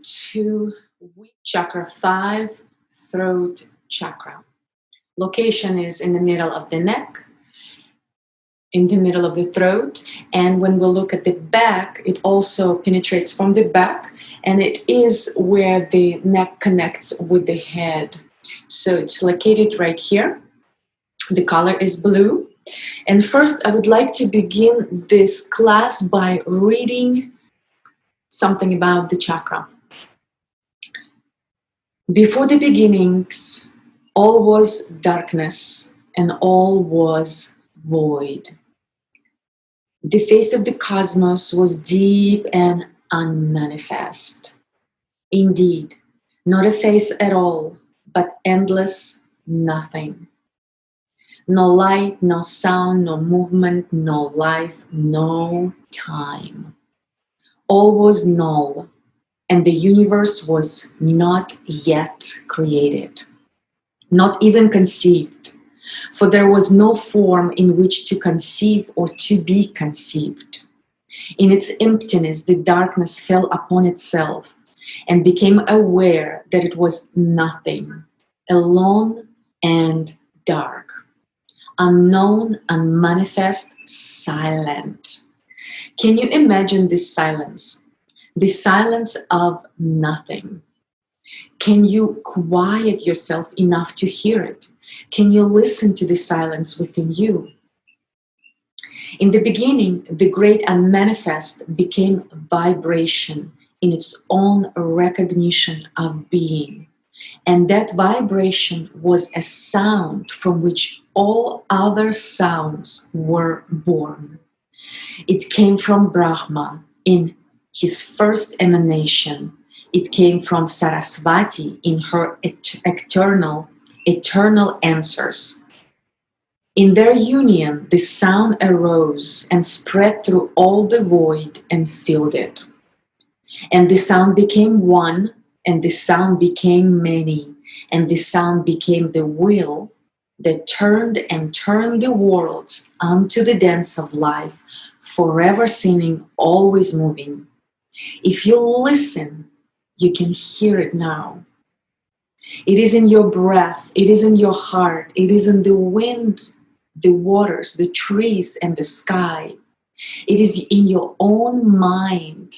to Chakra 5, Throat Chakra. Location is in the middle of the neck, in the middle of the throat, and when we look at the back, it also penetrates from the back, and it is where the neck connects with the head. So it's located right here. The color is blue. And first, I would like to begin this class by reading something about the chakra. Before the beginnings, all was darkness and all was void. The face of the cosmos was deep and unmanifest. Indeed, not a face at all, but endless nothing. No light, no sound, no movement, no life, no time. All was null, and the universe was not yet created, not even conceived, for there was no form in which to conceive or to be conceived. In its emptiness, the darkness fell upon itself and became aware that it was nothing, alone and dark, unknown, unmanifest, silent. Can you imagine this silence? The silence of nothing. Can you quiet yourself enough to hear it? Can you listen to the silence within you? In the beginning, the great unmanifest became vibration in its own recognition of being. And that vibration was a sound from which all other sounds were born. It came from Brahma in his first emanation. It came from Saraswati in her eternal answers. In their union, the sound arose and spread through all the void and filled it. And the sound became one, and the sound became many, and the sound became the wheel that turned and turned the worlds unto the dance of life, forever singing, always moving. If you listen, you can hear it now. It is in your breath, it is in your heart, it is in the wind, the waters, the trees, and the sky. It is in your own mind,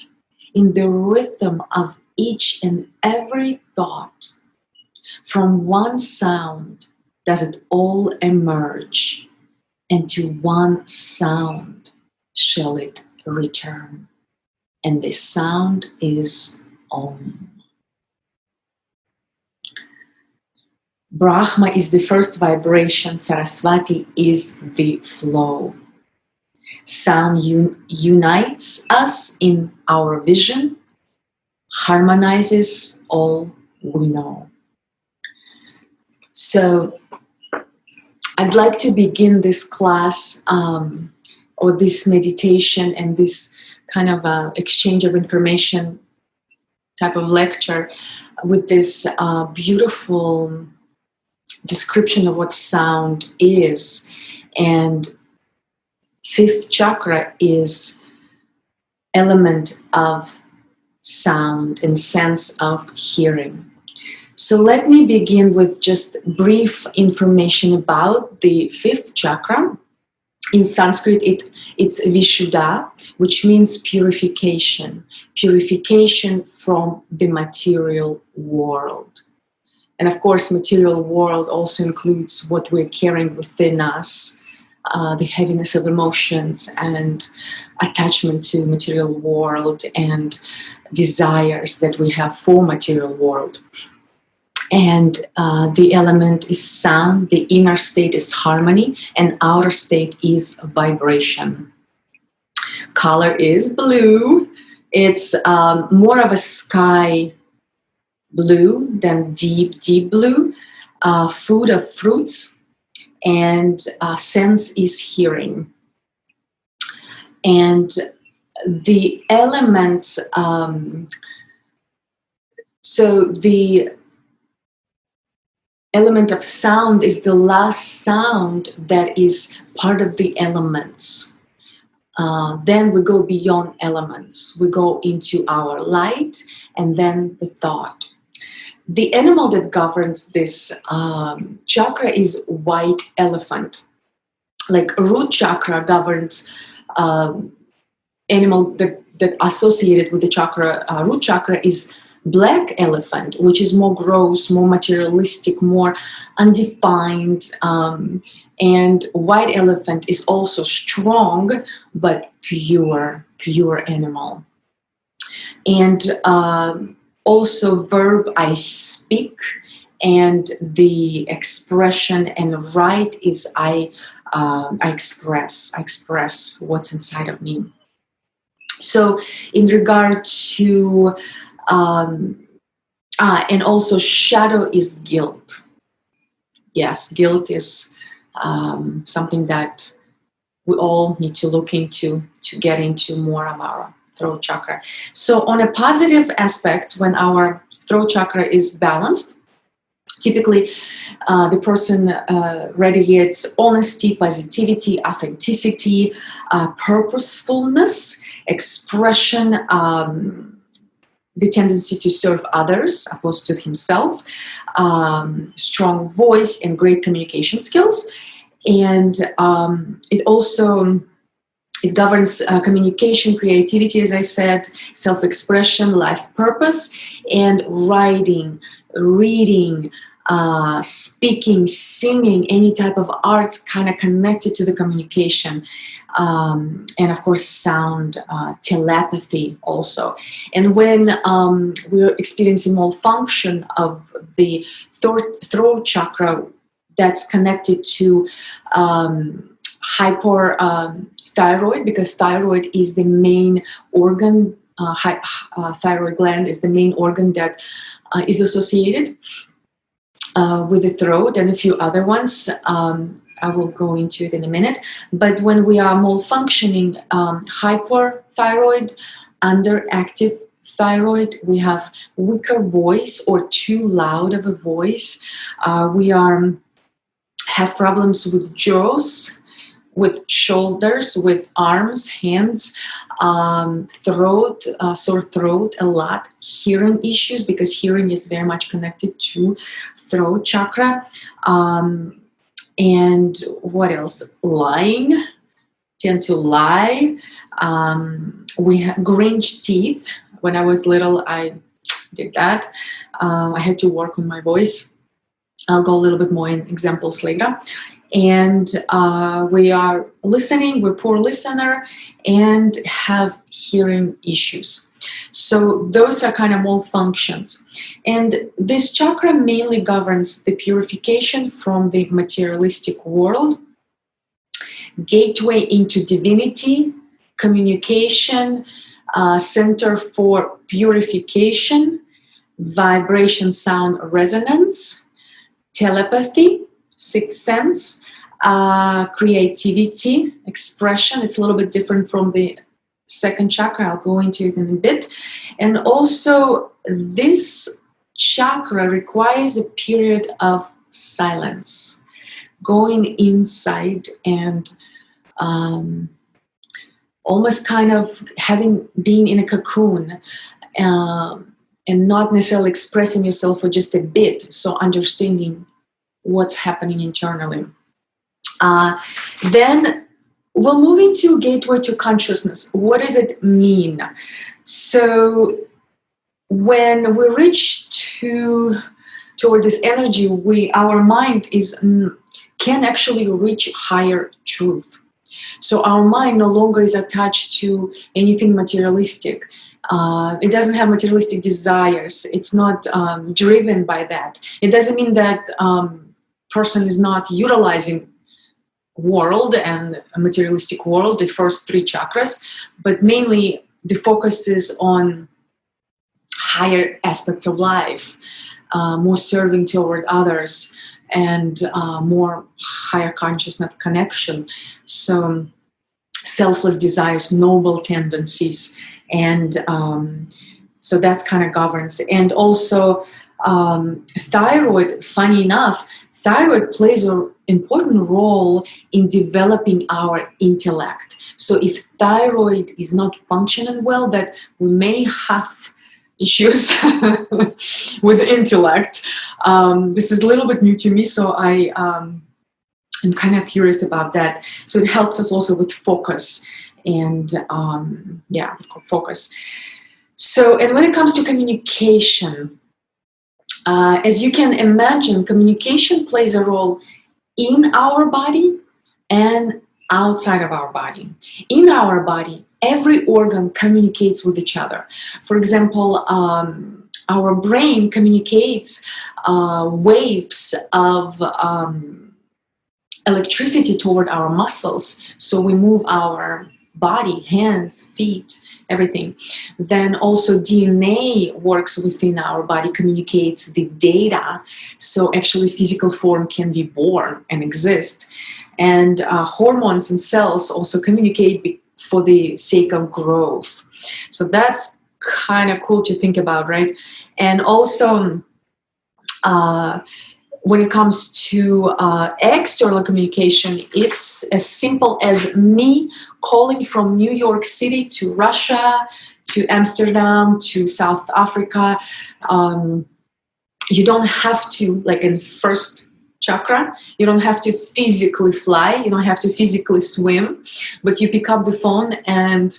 in the rhythm of each and every thought. From one sound does it all emerge, and to one sound shall it return. And the sound is Om. Brahma is the first vibration, Saraswati is the flow. Sound unites us in our vision, harmonizes all we know. So I'd like to begin this class or this meditation and this kind of exchange of information type of lecture with this beautiful description of what sound is. And fifth chakra is element of sound and sense of hearing. So let me begin with just brief information about the fifth chakra. In Sanskrit, it's Vishuddha, which means purification. Purification from the material world. And of course, material world also includes what we're carrying within us, the heaviness of emotions and attachment to material world and desires that we have for material world. And the element is sound, the inner state is harmony, and outer state is vibration. Color is blue. It's more of a sky blue than deep blue. Food of fruits, and sense is hearing. And the elements, so the element of sound is the last sound that is part of the elements. Then we go beyond elements. We go into our light and then the thought. The animal that governs this chakra is white elephant. Like root chakra governs animal that associated with the chakra, root chakra is black elephant, which is more gross, more materialistic, more undefined. And white elephant is also strong, but pure animal. And also verb I speak, and the expression and write is I express what's inside of me. So in regard to and also shadow is guilt. Yes, guilt is something that we all need to look into to get into more of our throat chakra. So on a positive aspect, when our throat chakra is balanced, typically the person radiates honesty, positivity, authenticity, purposefulness, expression, the tendency to serve others opposed to himself, strong voice and great communication skills. And it also governs communication, creativity, as I said, self-expression, life purpose, and writing, reading, speaking, singing, any type of arts kind of connected to the communication. And of course, sound, telepathy also. And when we're experiencing malfunction of the throat chakra, that's connected to hyperthyroid, because thyroid is the main organ, thyroid gland is the main organ that is associated with the throat, and a few other ones. I will go into it in a minute. But when we are malfunctioning, hyperthyroid, underactive thyroid, we have weaker voice or too loud of a voice. We have problems with jaws, with shoulders, with arms, hands, throat, sore throat a lot, hearing issues, because hearing is very much connected to throat chakra. And what else? Lying, tend to lie. We have Grinch teeth. When I was little, I did that. I had to work on my voice. I'll go a little bit more in examples later. And we are listening, we're poor listener, and have hearing issues. So those are kind of malfunctions. And this chakra mainly governs the purification from the materialistic world, gateway into divinity, communication, center for purification, vibration, sound, resonance, telepathy, sixth sense, creativity, expression. It's a little bit different from the second chakra. I'll go into it in a bit. And also, this chakra requires a period of silence, going inside and almost kind of being in a cocoon, and not necessarily expressing yourself for just a bit. So understanding what's happening internally. Then we'll move into gateway to consciousness. What does it mean? So when we reach toward this energy, our mind can actually reach higher truth. So our mind no longer is attached to anything materialistic. It doesn't have materialistic desires. It's not driven by that. It doesn't mean that person is not utilizing world and a materialistic world, the first three chakras, but mainly the focus is on higher aspects of life, more serving toward others, and more higher consciousness connection. So selfless desires, noble tendencies, and so that's kind of governs. And also Thyroid, funny enough, thyroid plays an important role in developing our intellect. So if thyroid is not functioning well, that we may have issues with intellect. This is a little bit new to me, so I'm kind of curious about that. So it helps us also with focus and focus. So, and when it comes to communication, as you can imagine, communication plays a role in our body and outside of our body. In our body, every organ communicates with each other. For example, our brain communicates waves of electricity toward our muscles. So we move our body, hands, feet, everything. Then also DNA works within our body, communicates the data. So actually physical form can be born and exist. And hormones and cells also communicate for the sake of growth. So that's kind of cool to think about, right? And also when it comes to external communication, it's as simple as me calling from New York City to Russia, to Amsterdam, to South Africa. You don't have to, like in first chakra, you don't have to physically fly, you don't have to physically swim, but you pick up the phone and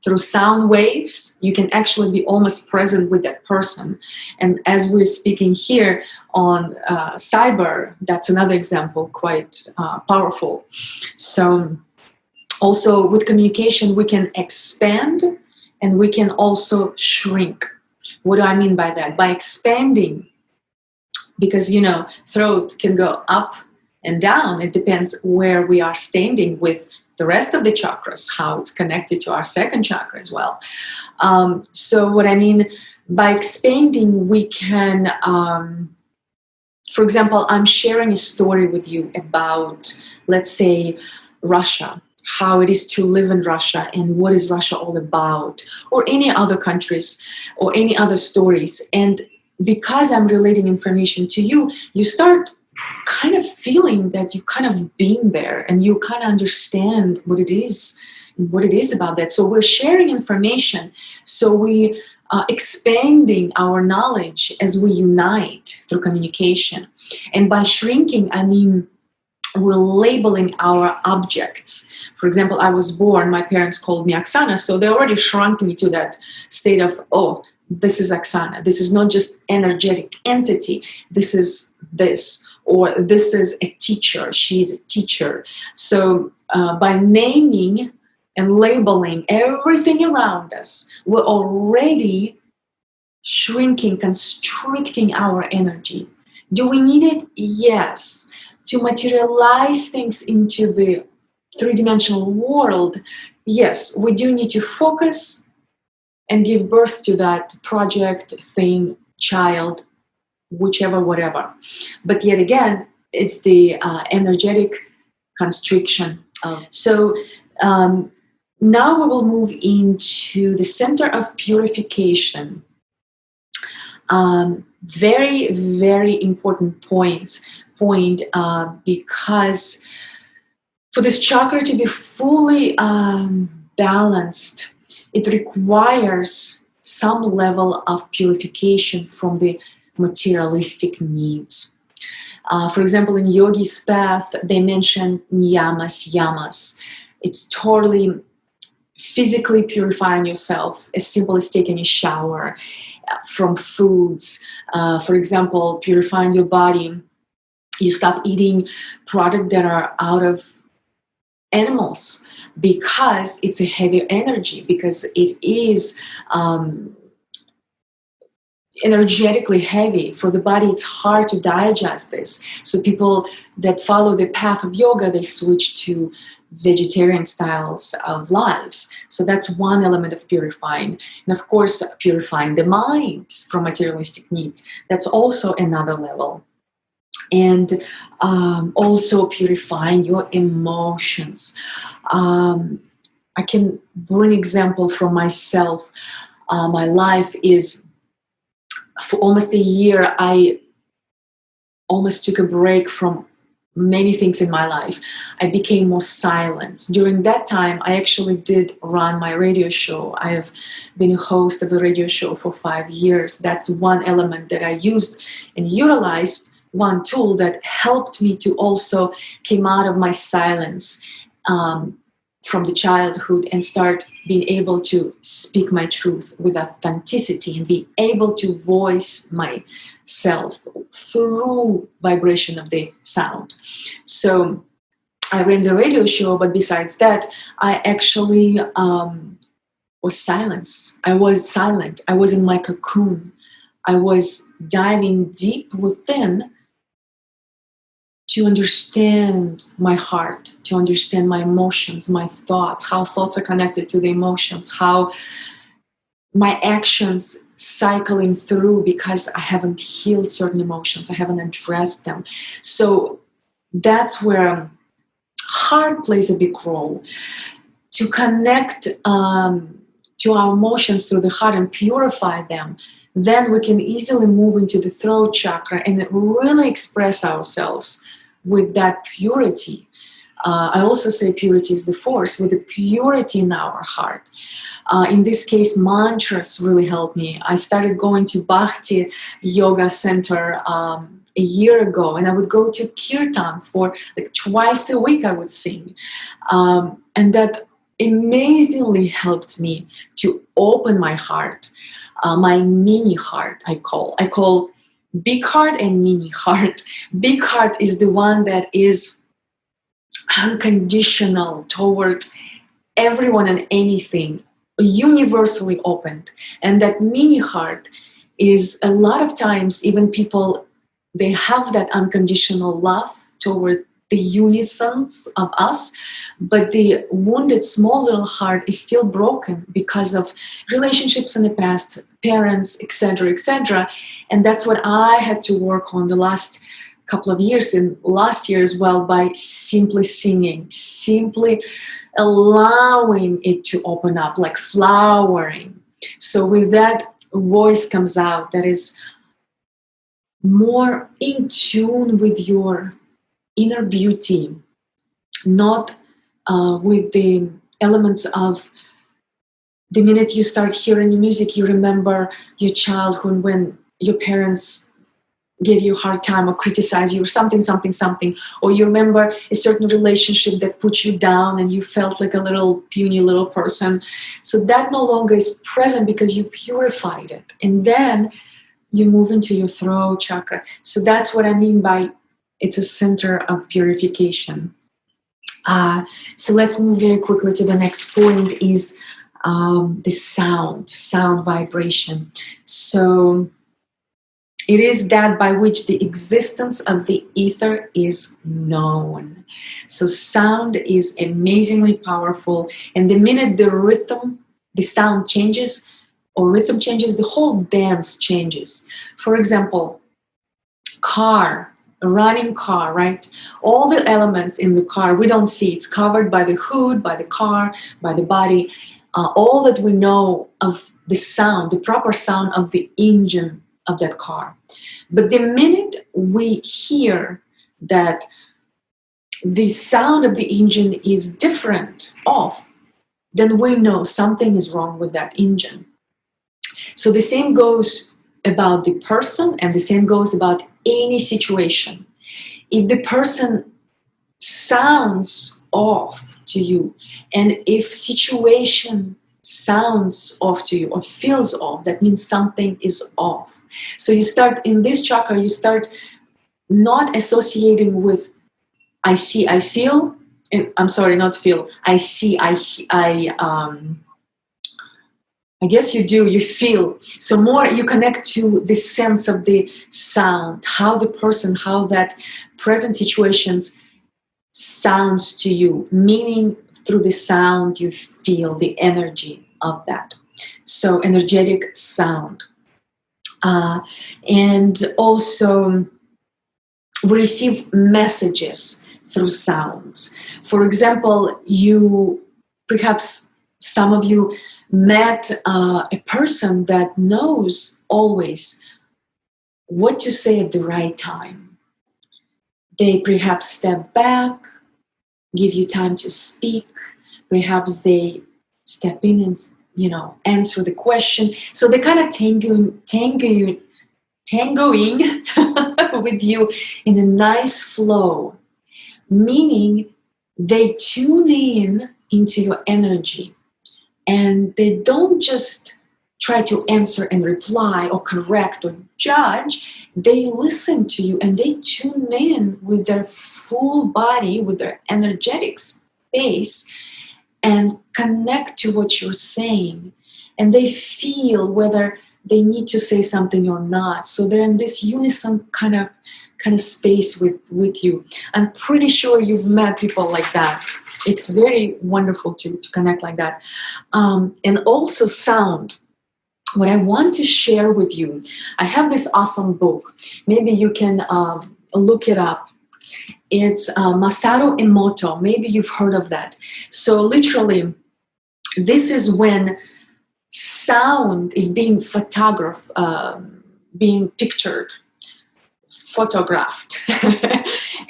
through sound waves, you can actually be almost present with that person. And as we're speaking here on cyber, that's another example, quite powerful. So also with communication, we can expand and we can also shrink. What do I mean by that? By expanding, because, you know, throat can go up and down. It depends where we are standing with the rest of the chakras, how it's connected to our second chakra as well. So what I mean by expanding, we can, for example, I'm sharing a story with you about, let's say, Russia, how it is to live in Russia and what is Russia all about, or any other countries or any other stories. And because I'm relating information to you, you start kind of feeling that you kind of been there and you kind of understand what it is about that. So we're sharing information. So we expanding our knowledge as we unite through communication. And by shrinking, I mean we're labeling our objects. For example, I was born, my parents called me Oxana, so they already shrunk me to that state of, oh, this is Oxana. This is not just energetic entity. This is this. Or this is a teacher. She's a teacher. So by naming and labeling everything around us, we're already shrinking, constricting our energy. Do we need it? Yes. To materialize things into the three-dimensional world, yes, we do need to focus and give birth to that project, thing, child, whichever, whatever. But yet again, it's the energetic constriction. So now we will move into the Center of Purification. Very, very important point, because for this chakra to be fully balanced, it requires some level of purification from the materialistic needs. For example, in Yogi's Path, they mention yamas. It's totally physically purifying yourself, as simple as taking a shower, from foods. For example, purifying your body. You stop eating products that are out of animals because it's a heavy energy, because it is energetically heavy for the body. It's hard to digest this. So people that follow the path of yoga, they switch to vegetarian styles of lives. So that's one element of purifying. And of course, purifying the mind from materialistic needs. That's also another level. And also purifying your emotions. I can bring example from myself. My life is for almost a year, I almost took a break from many things in my life. I became more silent. During that time, I actually did run my radio show. I have been a host of a radio show for 5 years. That's one element that I used and utilized, one tool that helped me to also came out of my silence from the childhood and start being able to speak my truth with authenticity and be able to voice myself through vibration of the sound. So I ran the radio show, but besides that, I actually was silent. I was in my cocoon. I was diving deep within to understand my heart, to understand my emotions, my thoughts, how thoughts are connected to the emotions, how my actions cycling through because I haven't healed certain emotions, I haven't addressed them. So that's where heart plays a big role. To connect to our emotions through the heart and purify them, then we can easily move into the throat chakra and really express ourselves with that purity. I also say purity is the force, with the purity in our heart. In this case, mantras really helped me. I started going to Bhakti Yoga Center a year ago, and I would go to Kirtan for like twice a week. I would sing. And that amazingly helped me to open my heart, my mini heart, I call big heart and mini heart. Big heart is the one that is unconditional toward everyone and anything, universally opened. And that mini heart is a lot of times, even people, they have that unconditional love toward the unisons of us, but the wounded small little heart is still broken because of relationships in the past, parents, etc. And that's what I had to work on the last couple of years, and last year as well, by simply singing, simply allowing it to open up, like flowering. So with that, voice comes out that is more in tune with your inner beauty, not with the elements of the minute you start hearing music, you remember your childhood when your parents gave you a hard time or criticize you or something, or you remember a certain relationship that put you down and you felt like a little puny little person. So that no longer is present because you purified it. And then you move into your throat chakra. So that's what I mean by it's a center of purification. So let's move very quickly to the next point is the sound vibration. So it is that by which the existence of the ether is known. So sound is amazingly powerful. And the minute the sound changes or rhythm changes, the whole dance changes. For example, a running car, right? All the elements in the car, we don't see. It's covered by the hood, by the car, by the body. All that we know of the sound, the proper sound of the engine of that car. But the minute we hear that the sound of the engine is different off, then we know something is wrong with that engine. So the same goes about the person, and the same goes about any situation. If the person sounds off to you, and if situation sounds off to you or feels off, that means something is off. So you start in this chakra, you start not associating with I see, I feel, and I'm sorry, not feel, I see, I guess you do, you feel. So more you connect to the sense of the sound, how the person, how that present situations sounds to you, meaning through the sound you feel the energy of that. So energetic sound. And also we receive messages through sounds. For example, perhaps some of you met a person that knows always what to say at the right time. They perhaps step back, give you time to speak. Perhaps they step in and, answer the question. So they're kind of tangoing with you in a nice flow, meaning they tune in into your energy, and they don't just try to answer and reply or correct or judge. They listen to you and they tune in with their full body, with their energetic space, and connect to what you're saying. And they feel whether they need to say something or not. So they're in this unison kind of space with you. I'm pretty sure you've met people like that. It's very wonderful to connect like that. And also sound. What I want to share with you, I have this awesome book. Maybe you can look it up. It's Masaru Emoto. Maybe you've heard of that. So literally, this is when sound is being photographed, being pictured, photographed.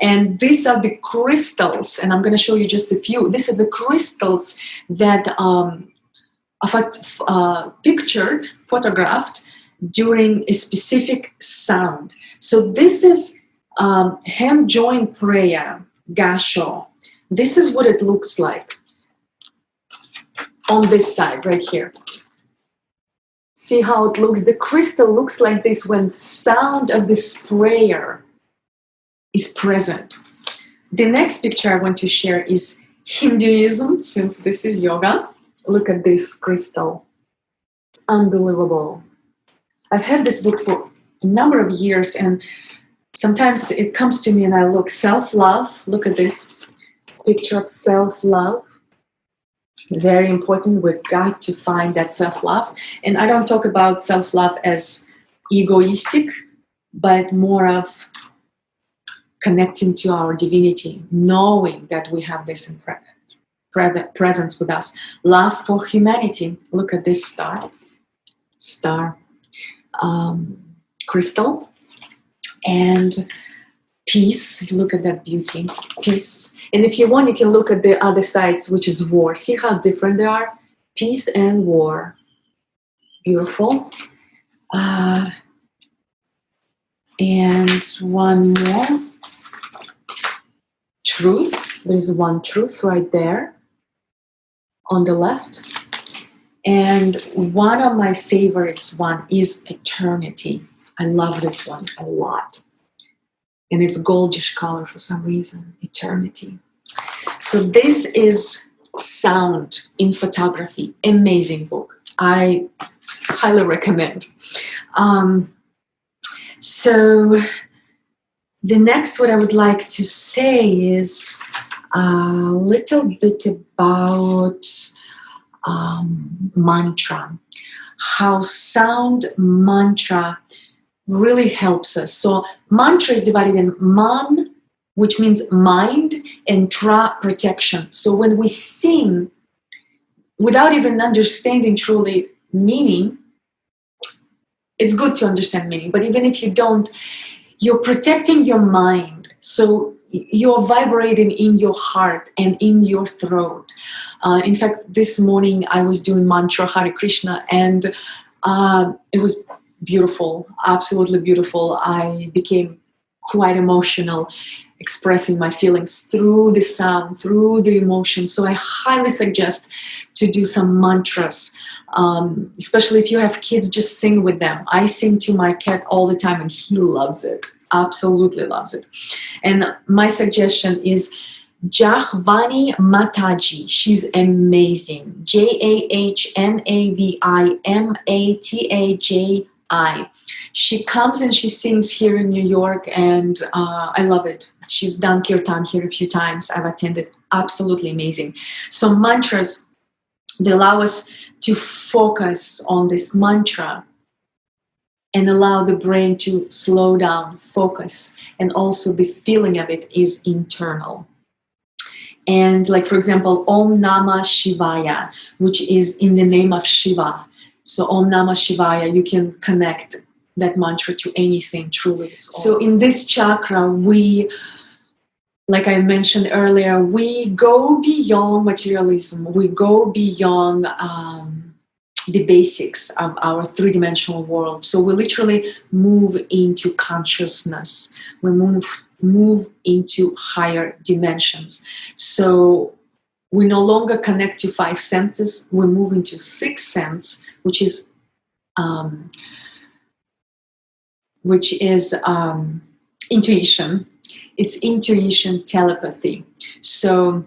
And these are the crystals, and I'm going to show you just a few. These are the crystals that pictured, photographed during a specific sound. So this is hand joint prayer, gasho. This is what it looks like on this side right here. See how it looks? The crystal looks like this when sound of this prayer is present. The next picture I want to share is Hinduism, since this is yoga. Look at this crystal. Unbelievable. I've had this book for a number of years, and sometimes it comes to me and I look, self-love. Look at this picture of self-love. Very important. We've got to find that self-love. And I don't talk about self-love as egoistic, but more of connecting to our divinity, knowing that we have this in presence with us. Love for humanity. Look at this star crystal. And peace. Look at that beauty. Peace. And if you want, you can look at the other sides, which is war. See how different they are? Peace and war. Beautiful. And one more. Truth. There's one truth right there on the left. And one of my favorites one is eternity. I love this one a lot. And it's goldish color for some reason. Eternity. So this is sound in photography. Amazing book. I highly recommend. So the next what I would like to say is a little bit about mantra. How sound mantra really helps us. So mantra is divided in man, which means mind, and tra, protection. So when we sing without even understanding truly meaning, it's good to understand meaning, but even if you don't, you're protecting your mind. So you're vibrating in your heart and in your throat. In fact, this morning I was doing mantra Hare Krishna, and it was beautiful, absolutely beautiful. I became quite emotional, expressing my feelings through the sound, through the emotion. So I highly suggest to do some mantras, especially if you have kids, just sing with them. I sing to my cat all the time and he loves it, absolutely loves it. And my suggestion is Jahvani Mataji. She's amazing. Jahvanamataji. She comes and she sings here in New York, and I love it. She's done kirtan here a few times. I've attended. Absolutely amazing. So mantras, they allow us to focus on this mantra and allow the brain to slow down, focus, and also the feeling of it is internal. And like, for example, Om Namah Shivaya, which is in the name of Shiva. So Om Namah Shivaya, you can connect that mantra to anything, truly. So in this chakra, we, like I mentioned earlier, we go beyond materialism. We go beyond the basics of our three-dimensional world. So we literally move into consciousness. We move into higher dimensions. So we no longer connect to five senses. We move into sixth sense, which is intuition. It's intuition, telepathy. So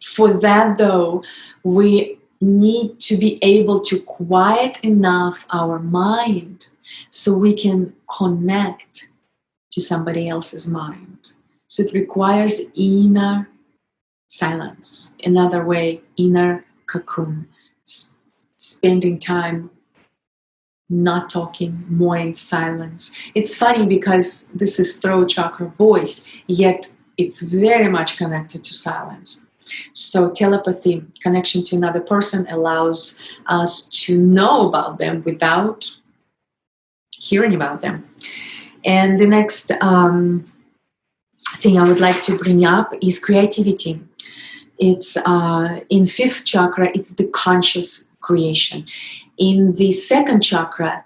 for that, though, we need to be able to quiet enough our mind so we can connect to somebody else's mind. So it requires inner silence. Another way, inner cocoon, spending time not talking, more in silence. It's funny because this is throat chakra, voice, yet it's very much connected to silence. So telepathy, connection to another person, allows us to know about them without hearing about them. And the next thing I would like to bring up is creativity. It's in fifth chakra, it's the conscious creation. In the second chakra,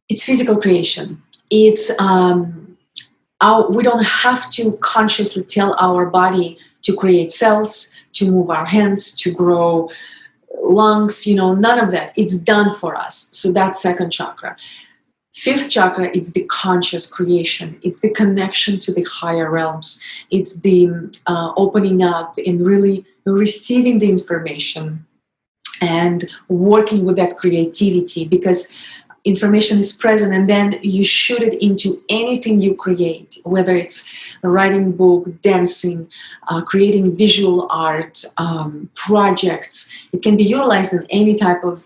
it's physical creation. It's we don't have to consciously tell our body to create cells, to move our hands, to grow lungs, none of that. It's done for us. So that's second chakra. Fifth chakra, it's the conscious creation. It's the connection to the higher realms. It's the opening up and really receiving the information and working with that creativity, because information is present and then you shoot it into anything you create, whether it's writing book, dancing, creating visual art, projects. It can be utilized in any type of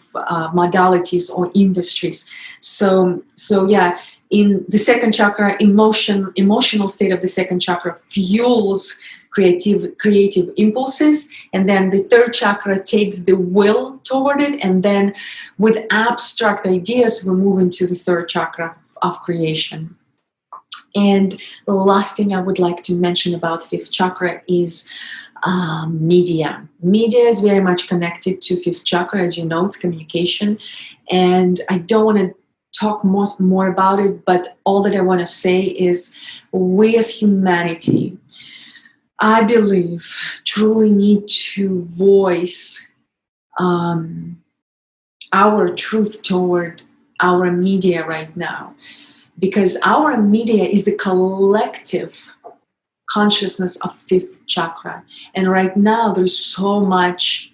modalities or industries. So yeah, in the second chakra, emotional state of the second chakra fuels creative impulses, and then the third chakra takes the will toward it, and then with abstract ideas we move into the third chakra of creation. And the last thing I would like to mention about fifth chakra is media. Media is very much connected to fifth chakra. As you know, it's communication, and I don't want to talk more about it, but all that I want to say is we as humanity, I believe, truly need to voice our truth toward our media right now, because our media is the collective consciousness of fifth chakra. And right now there's so much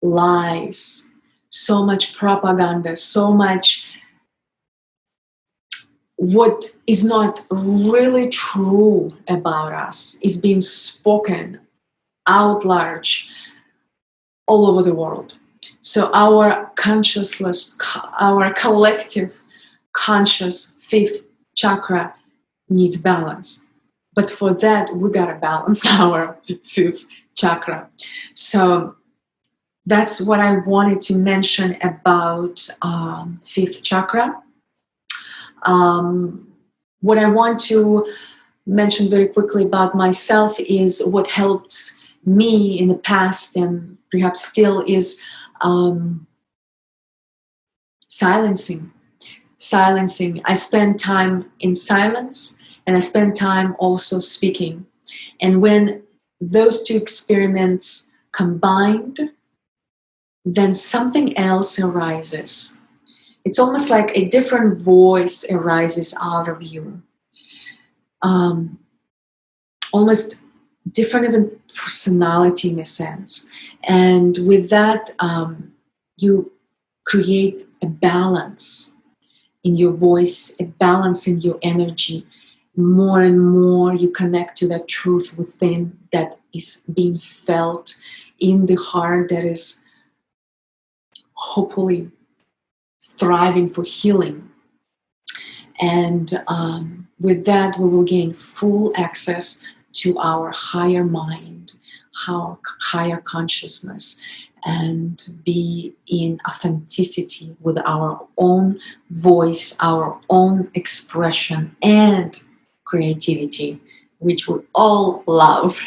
lies, so much propaganda, so much what is not really true about us is being spoken out large all over the world. So our consciousness, our collective conscious fifth chakra needs balance. But for that, we gotta balance our fifth chakra. So that's what I wanted to mention about fifth chakra. What I want to mention very quickly about myself is what helps me in the past and perhaps still is silencing. I spend time in silence, and I spend time also speaking. And when those two experiments combined, then something else arises. It's almost like a different voice arises out of you. Almost different even personality in a sense. And with that, you create a balance in your voice, a balance in your energy. More and more you connect to that truth within that is being felt in the heart, that is hopefully thriving for healing. And with that, we will gain full access to our higher mind, our higher consciousness. and be in authenticity with our own voice, our own expression and creativity, which we all love.